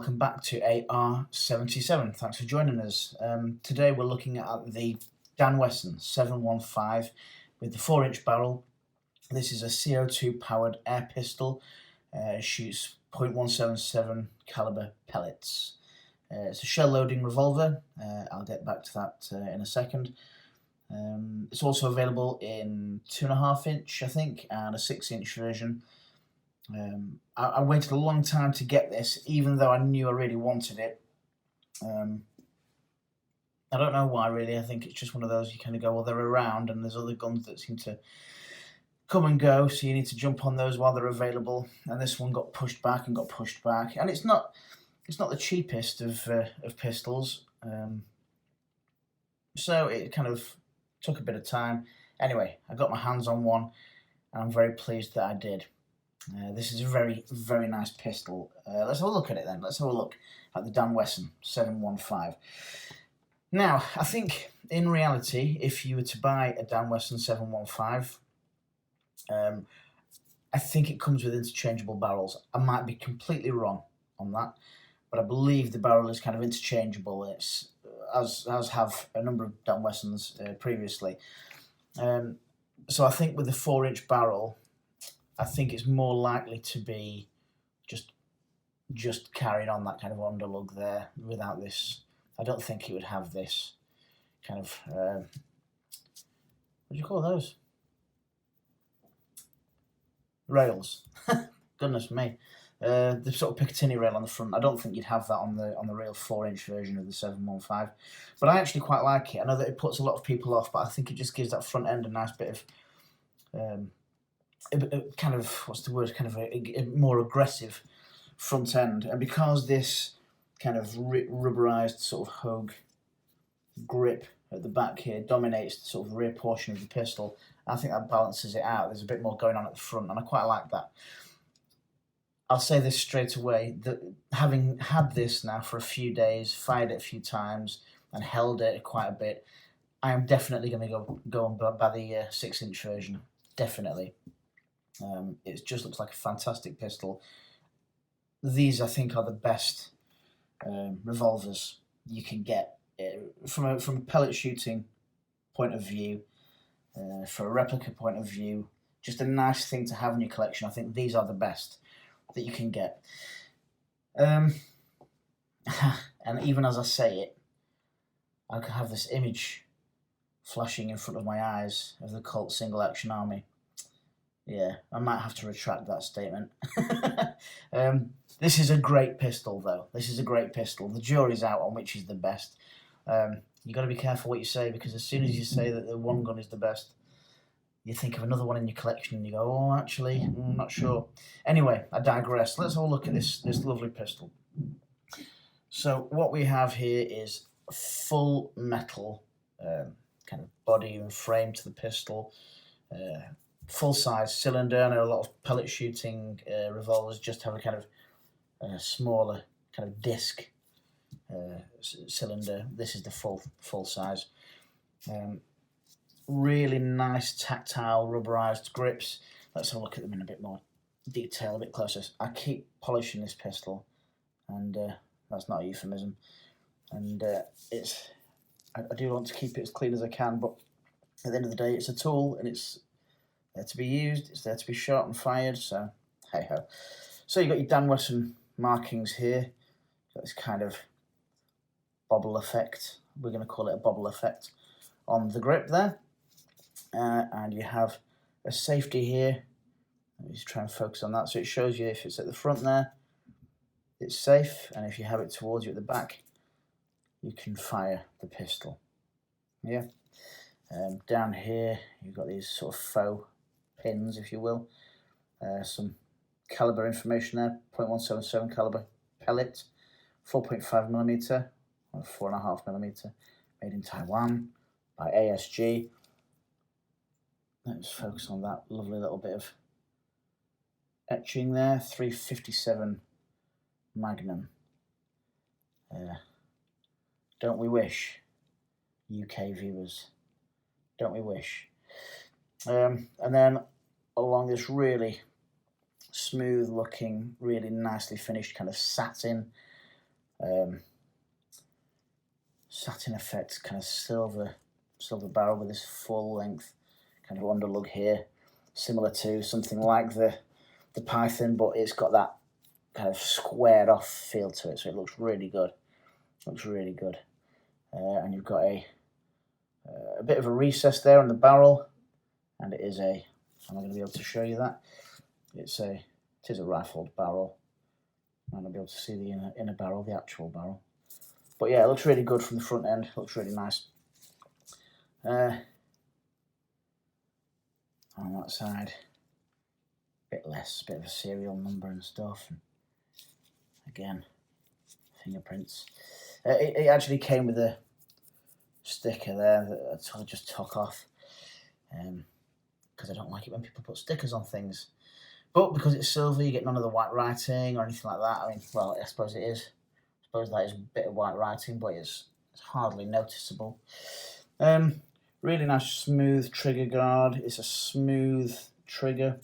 welcome back to AR77. Thanks for joining us. Today we're looking at the Dan Wesson 715 with the 4-inch barrel. This is a CO2 powered air pistol. Shoots .177 caliber pellets. It's a shell loading revolver. I'll get back to that in a second. It's also available in 2.5 inch, I think, and a 6-inch version. I waited a long time to get this, even though I knew I really wanted it. I don't know why, really. I think it's just one of those you kind of go, well, they're around, and there's other guns that seem to come and go, so you need to jump on those while they're available. And this one got pushed back and got pushed back, and it's not the cheapest of pistols, so it kind of took a bit of time. Anyway, I got my hands on one, and I'm very pleased that I did. This is a very, very nice pistol. Let's have a look at it then. Let's have a look at the Dan Wesson 715. Now, I think in reality, if you were to buy a Dan Wesson 715, I think it comes with interchangeable barrels. I might be completely wrong on that, but I believe the barrel is kind of interchangeable. It's as have a number of Dan Wessons previously. So I think with the 4-inch barrel, I think it's more likely to be just carrying on that kind of underlug there without this. I don't think it would have this kind of, what do you call those? Rails. Goodness me. The sort of Picatinny rail on the front. I don't think you'd have that on the real 4-inch version of the 715. But I actually quite like it. I know that it puts a lot of people off, but I think it just gives that front end a nice bit of kind of, what's the word, kind of a more aggressive front end. And because this kind of rubberized sort of hug grip at the back here dominates the sort of rear portion of the pistol, I think that balances it out. There's a bit more going on at the front, and I quite like that. I'll say this straight away, that having had this now for a few days, fired it a few times, and held it quite a bit, I am definitely going to go and buy the 6-inch version. Definitely. It just looks like a fantastic pistol. These, I think, are the best revolvers you can get from a pellet shooting point of view, for a replica point of view. Just a nice thing to have in your collection. I think these are the best that you can get. And even as I say it, I can have this image flashing in front of my eyes of the Colt Single Action Army. Yeah, I might have to retract that statement. This is a great pistol, though. This is a great pistol. The jury's out on which is the best. You got to be careful what you say, because as soon as you say that the one gun is the best, you think of another one in your collection and you go, oh, actually, I'm not sure. Anyway, I digress. Let's have a look at this lovely pistol. So what we have here is a full metal kind of body and frame to the pistol. Full-size cylinder. I know a lot of pellet shooting revolvers just have a kind of smaller kind of disc cylinder. This is the full size. Really nice tactile rubberized grips. Let's have a look at them in a bit more detail, a bit closer. I keep polishing this pistol, and that's not a euphemism. And I do want to keep it as clean as I can, but at the end of the day, it's a tool, and it's there to be used, it's there to be shot and fired, so hey ho. So you've got your Dan Wesson markings here. Got this kind of bobble effect. We're going to call it a bobble effect on the grip there. And you have a safety here. Let me just try and focus on that. So it shows you if it's at the front there, it's safe, and if you have it towards you at the back, you can fire the pistol. Yeah. Down here, you've got these sort of faux pins, if you will. Some caliber information there, .177 caliber pellet, 4.5mm or 4.5mm, made in Taiwan by ASG. Let's focus on that lovely little bit of etching there, 357 Magnum. Don't we wish, UK viewers? Don't we wish? And then along this really smooth looking, really nicely finished kind of satin satin effect, kind of silver barrel with this full length kind of underlug here, similar to something like the Python, but it's got that kind of squared off feel to it, so it looks really good. And you've got a bit of a recess there on the barrel, and it is a, am I going to be able to show you that? It is a rifled barrel. I might not be able to see the inner barrel, the actual barrel. But yeah, it looks really good from the front end, looks really nice. On that side, a bit less, bit of a serial number and stuff. And again, fingerprints. It actually came with a sticker there that I sort of just took off, because I don't like it when people put stickers on things. But because it's silver, you get none of the white writing or anything like that. I mean, well, I suppose it is. I suppose that is a bit of white writing, but it's hardly noticeable. Really nice smooth trigger guard. It's a smooth trigger.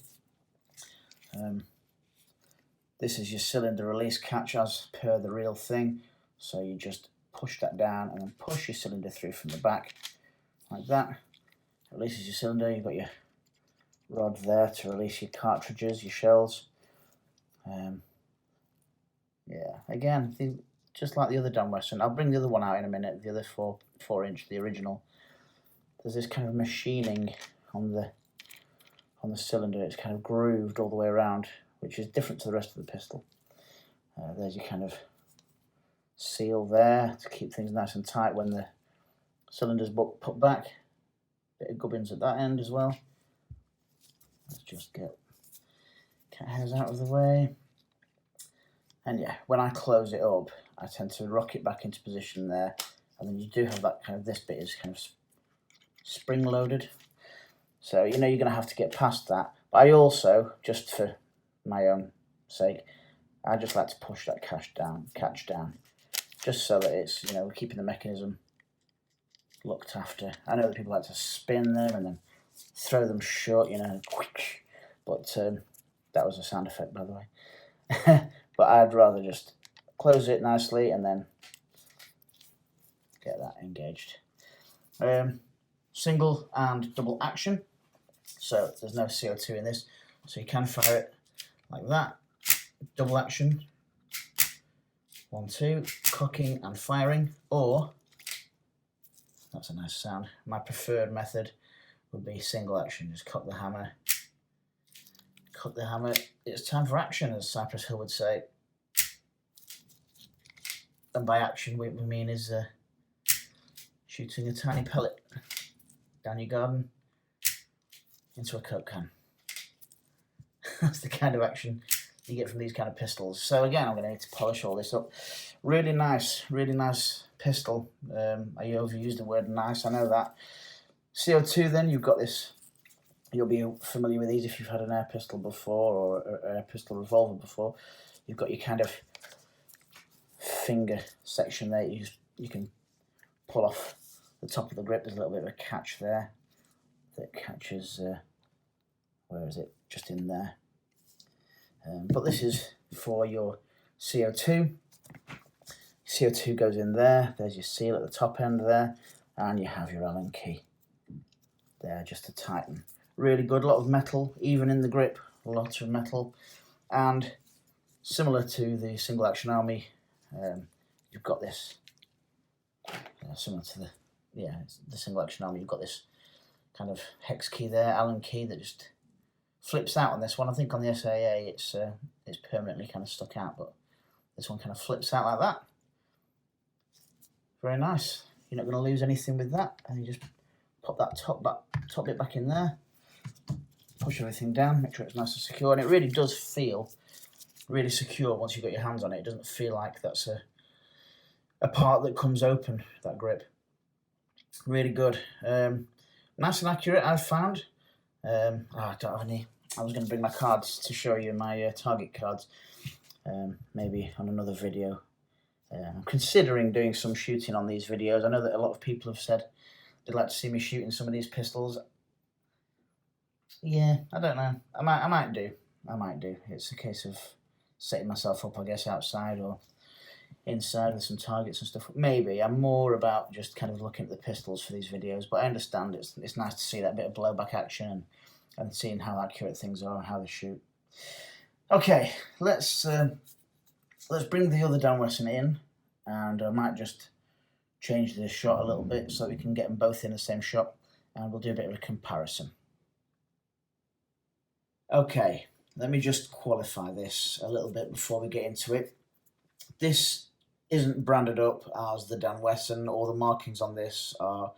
This is your cylinder release catch as per the real thing. So you just push that down and then push your cylinder through from the back like that. It releases your cylinder. You've got your rod there to release your cartridges, your shells. Yeah, again, just like the other Dan Wesson. I'll bring the other one out in a minute, the other 4-inch, the original. There's this kind of machining on the cylinder. It's kind of grooved all the way around, which is different to the rest of the pistol. There's your kind of seal there to keep things nice and tight when the cylinder's put back. Bit of gubbins at that end as well. Let's just get cat hairs out of the way. And yeah, when I close it up, I tend to rock it back into position there, and then you do have that kind of, this bit is kind of spring loaded, so you know you're going to have to get past that. But I also, just for my own sake, I just like to push that catch down, just so that it's, you know, we're keeping the mechanism looked after. I know that people like to spin them and then throw them shut, you know, but that was a sound effect, by the way. But I'd rather just close it nicely and then get that engaged. Single and double action, so there's no CO2 in this, so you can fire it like that. Double action, 1, 2, cocking and firing, or, that's a nice sound, my preferred method would be single action. Just cock the hammer, it's time for action, as Cypress Hill would say. And by action we mean is shooting a tiny pellet down your garden into a Coke can. That's the kind of action you get from these kind of pistols. So again, I'm going to need to polish all this up. Really nice pistol. I overused the word nice, I know that. CO2 then, you've got this, you'll be familiar with these if you've had an air pistol before or an air pistol revolver before. You've got your kind of finger section there, you can pull off the top of the grip. There's a little bit of a catch there that catches, where is it? Just in there. But this is for your CO2. CO2 goes in there. There's your seal at the top end there, and you have your Allen key there just to tighten. Really good, a lot of metal, even in the grip, a lot of metal. And similar to the single action army, you've got this, similar to the single action army, you've got this kind of hex key there, Allen key, that just flips out on this one. I think on the SAA it's permanently kind of stuck out, but this one kind of flips out like that. Very nice. You're not going to lose anything with that, and you just pop that top bit back in there, push everything down, make sure it's nice and secure, and it really does feel really secure once you've got your hands on it. It doesn't feel like that's a part that comes open, that grip. Really good. Nice and accurate, I've found. I don't have any. I was going to bring my cards to show you, my target cards, maybe on another video. I'm considering doing some shooting on these videos. I know that a lot of people have said they'd like to see me shooting some of these pistols. Yeah, I don't know. I might do. It's a case of setting myself up, I guess, outside or inside with some targets and stuff. Maybe. I'm more about just kind of looking at the pistols for these videos, but I understand it's nice to see that bit of blowback action and seeing how accurate things are and how they shoot. Okay, let's bring the other Dan Wesson in, and I might just change the shot a little bit so we can get them both in the same shot, and we'll do a bit of a comparison. Okay, let me just qualify this a little bit before we get into it. This isn't branded up as the Dan Wesson, or the markings on this are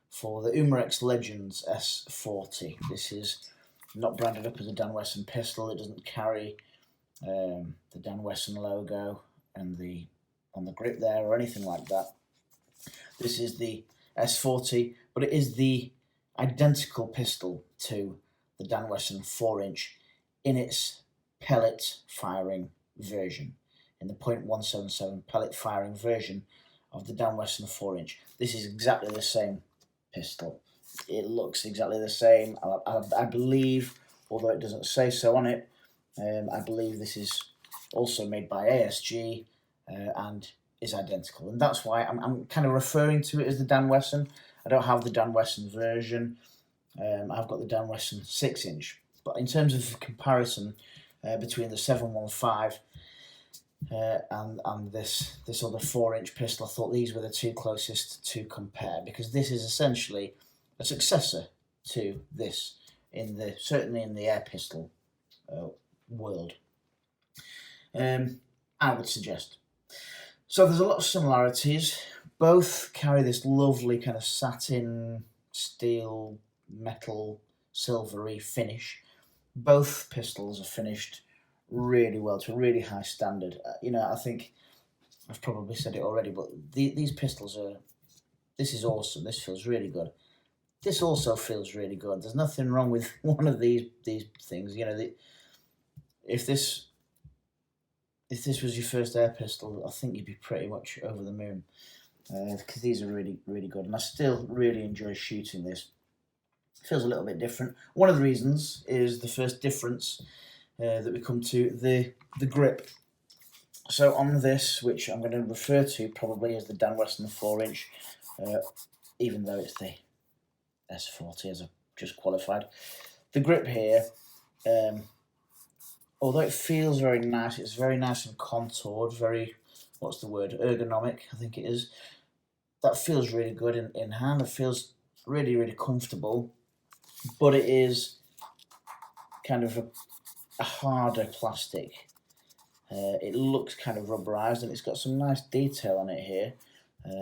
for the Umarex Legends S40. This is not branded up as a Dan Wesson pistol. It doesn't carry the Dan Wesson logo and on the grip there or anything like that. This is the S40, but it is the identical pistol to the Dan Wesson 4-inch in its pellet firing version, in the .177 pellet firing version of the Dan Wesson 4-inch. This is exactly the same pistol. It looks exactly the same. I believe, although it doesn't say so on it, I believe this is also made by ASG and is identical. And that's why I'm kind of referring to it as the Dan Wesson. I don't have the Dan Wesson version. I've got the Dan Wesson 6-inch. But in terms of comparison between the 715 and this other 4-inch pistol, I thought these were the two closest to compare, because this is essentially a successor to this, certainly in the air pistol world, I would suggest. So there's a lot of similarities. Both carry this lovely kind of satin, steel, metal, silvery finish. Both pistols are finished really well, to a really high standard. I think I've probably said it already, but these pistols this is awesome. This feels really good. This also feels really good. There's nothing wrong with one of these things. If this was your first air pistol, I think you'd be pretty much over the moon, because these are really, really good, and I still really enjoy shooting this. It feels a little bit different. One of the reasons is the first difference that we come to, the grip. So on this, which I'm going to refer to probably as the Dan Wesson 4-inch, even though it's the S40 as I've just qualified, the grip here, although it feels very nice, it's very nice and contoured, very, what's the word, ergonomic, I think it is. That feels really good in hand. It feels really, really comfortable, but it is kind of a harder plastic. It looks kind of rubberized, and it's got some nice detail on it here,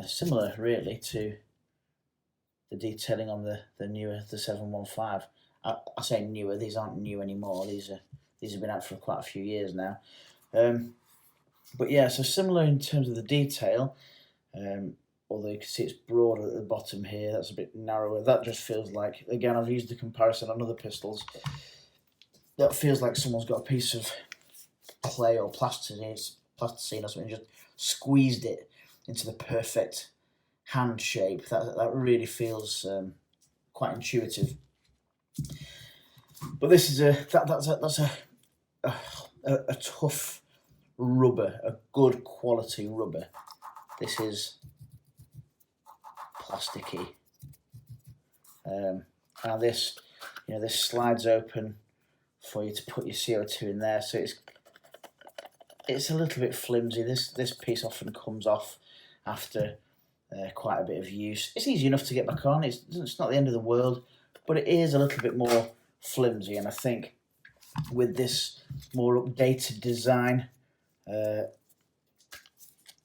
similar really to the detailing on the newer, the 715. I say newer, these aren't new anymore. These have been out for quite a few years now. But yeah, so similar in terms of the detail, although you can see it's broader at the bottom here, that's a bit narrower. That just feels like, again, I've used the comparison on other pistols, that feels like someone's got a piece of clay or plasticine or something, just squeezed it into the perfect hand shape. That really feels quite intuitive. But this is that's a tough rubber, a good quality rubber. This is plasticky. Now this slides open for you to put your CO2 in there, so it's a little bit flimsy. This piece often comes off after quite a bit of use. It's easy enough to get back on. It's not the end of the world, but it is a little bit more flimsy, and I think with this more updated design, there's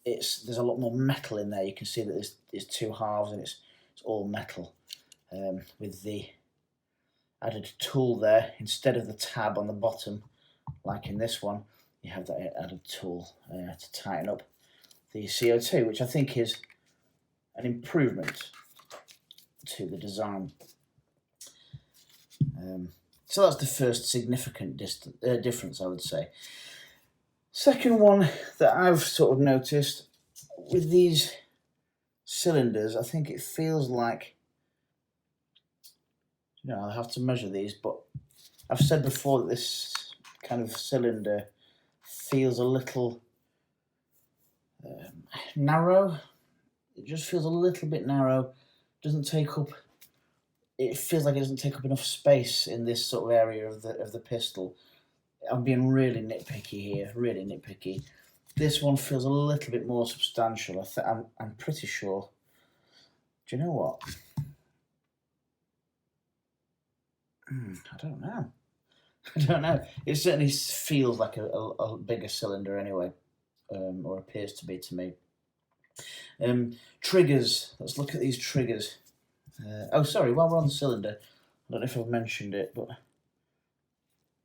a lot more metal in there. You can see that there's two halves, and it's all metal, with the added tool there. Instead of the tab on the bottom, like in this one, you have that added tool to tighten up the CO2, which I think is an improvement to the design. So that's the first significant difference, I would say. Second one that I've sort of noticed with these cylinders, I think it feels like, I have to measure these, but I've said before that this kind of cylinder feels a little Narrow. It just feels a little bit narrow. Doesn't take up. It feels like it doesn't take up enough space in this sort of area of the pistol. I'm being really nitpicky here, really nitpicky. This one feels a little bit more substantial. I'm pretty sure. Do you know what? I don't know. I don't know. It certainly feels like a bigger cylinder anyway, or appears to be to me. Triggers. Let's look at these triggers. Oh, sorry, while we're on the cylinder, I don't know if I've mentioned it, but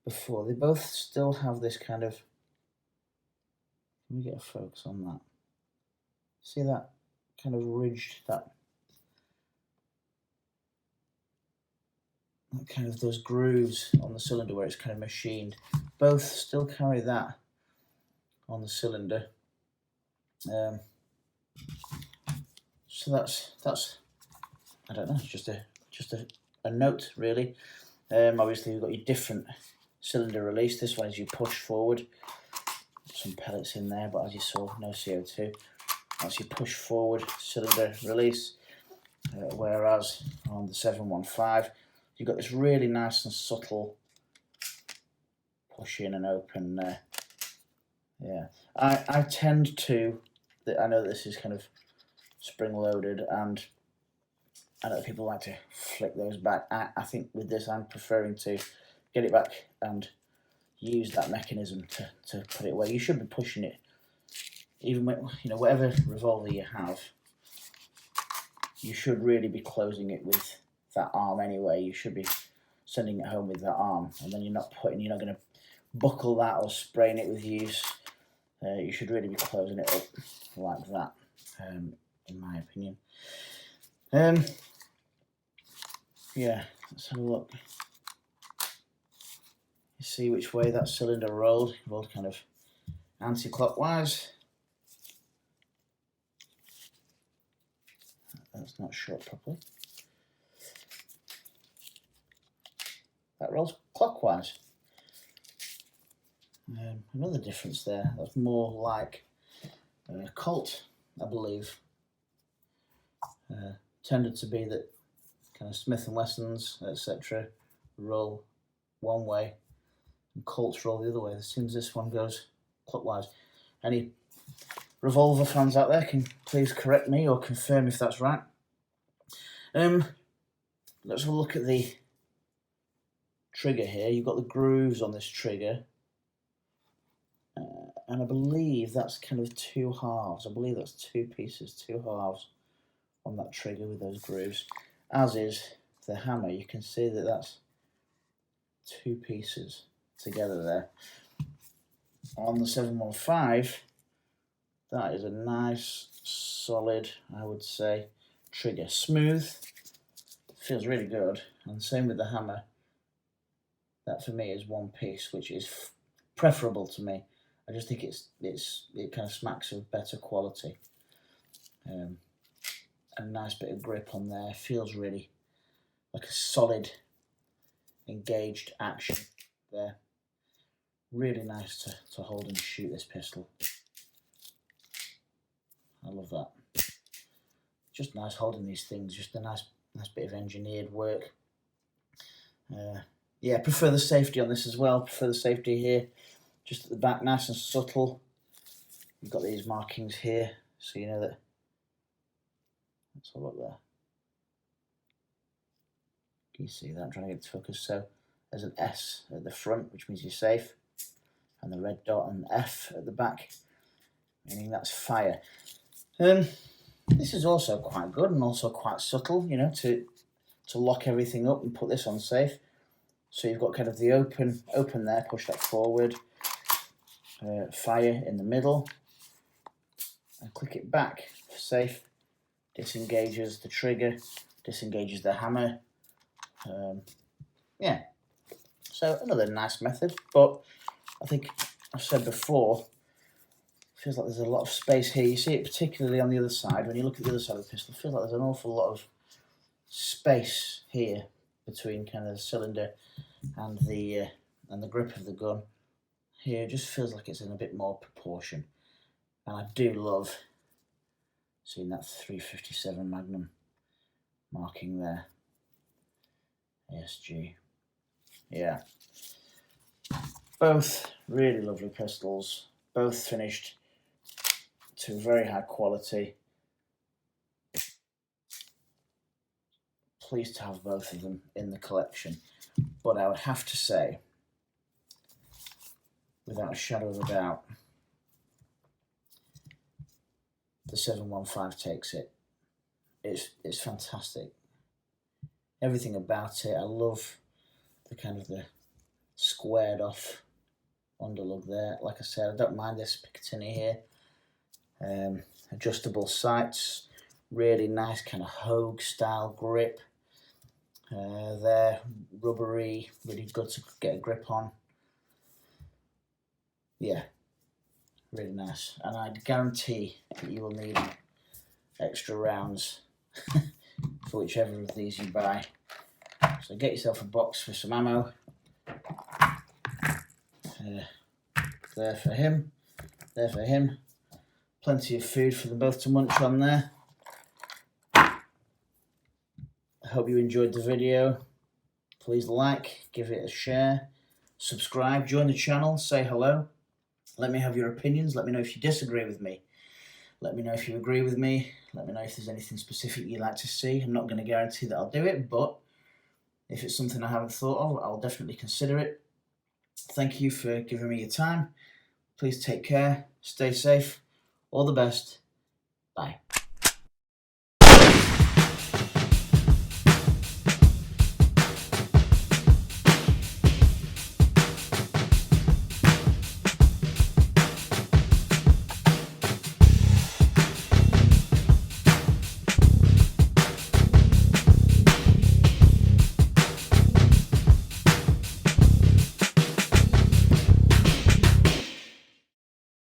before, they both still have this kind of... Let me get a focus on that. See that kind of ridged, that kind of those grooves on the cylinder where it's kind of machined. Both still carry that on the cylinder. So that's I don't know, just a note really. Obviously you've got your different cylinder release. This one is you push forward. Some pellets in there, but as you saw, no CO2. That's your push forward cylinder release. Whereas on the 715, you've got this really nice and subtle push in and open there. Yeah, I tend to, I know this is kind of spring loaded, and I know people like to flick those back. I think with this I'm preferring to get it back and use that mechanism to put it away. You should be pushing it, even when, you know, whatever revolver you have, you should really be closing it with that arm anyway. You should be sending it home with that arm, and then you're not going to buckle that or spraying it with use. You should really be closing it up like that, in my opinion. Yeah, let's have a look. You see which way that cylinder rolled kind of anti-clockwise. That's not shut properly. That rolls clockwise. Another difference there. That's more like Colt, I believe. Tended to be that kind of Smith & Wessons, etc., roll one way, and Colts roll the other way. It seems this one goes clockwise. Any revolver fans out there can please correct me or confirm if that's right. Let's have a look at the trigger here. You've got the grooves on this trigger, and I believe that's kind of two halves. I believe that's two pieces, two halves on that trigger with those grooves, as is the hammer. You can see that that's two pieces together there. On the 715, that is a nice, solid, I would say, trigger. Smooth, feels really good, and same with the hammer. That for me is one piece, which is preferable to me. I just think it kind of smacks of better quality. A nice bit of grip on there. Feels really like a solid, engaged action there. Really nice to hold and shoot this pistol. I love that. Just nice holding these things. Just a nice bit of engineered work. Yeah, prefer the safety on this as well. Prefer the safety here. Just at the back, nice and subtle. You've got these markings here, so you know that. Let's have a look there. Can you see that? I'm trying to get it to focus. So there's an S at the front, which means you're safe, and the red dot and F at the back, meaning that's fire. This is also quite good and also quite subtle, you know, to lock everything up and put this on safe. So you've got kind of the open there, push that forward, fire in the middle, and click it back for safe. Disengages the trigger, disengages the hammer. Yeah, so another nice method, but I think I've said before, feels like there's a lot of space here. You see it particularly on the other side. When you look at the other side of the pistol, it feels like there's an awful lot of space here between kind of the cylinder and the grip of the gun. Here it just feels like it's in a bit more proportion. And I do love seeing that 357 Magnum marking there. ASG. Yeah. Both really lovely pistols. Both finished to very high quality. Pleased to have both of them in the collection. But I would have to say, without a shadow of a doubt, the 715 takes it. It's fantastic. Everything about it. I love the kind of the squared off underlug there. Like I said, I don't mind this Picatinny here. Adjustable sights, really nice kind of Hogue style grip. There, rubbery, really good to get a grip on. Yeah, really nice. And I guarantee that you will need extra rounds for whichever of these you buy. So get yourself a box for some ammo. There for him, there for him. Plenty of food for them both to munch on there. I hope you enjoyed the video. Please like, give it a share, subscribe, join the channel, say hello. Let me have your opinions. Let me know if you disagree with me. Let me know if you agree with me. Let me know if there's anything specific you'd like to see. I'm not going to guarantee that I'll do it, but if it's something I haven't thought of, I'll definitely consider it. Thank you for giving me your time. Please take care, stay safe, all the best, bye.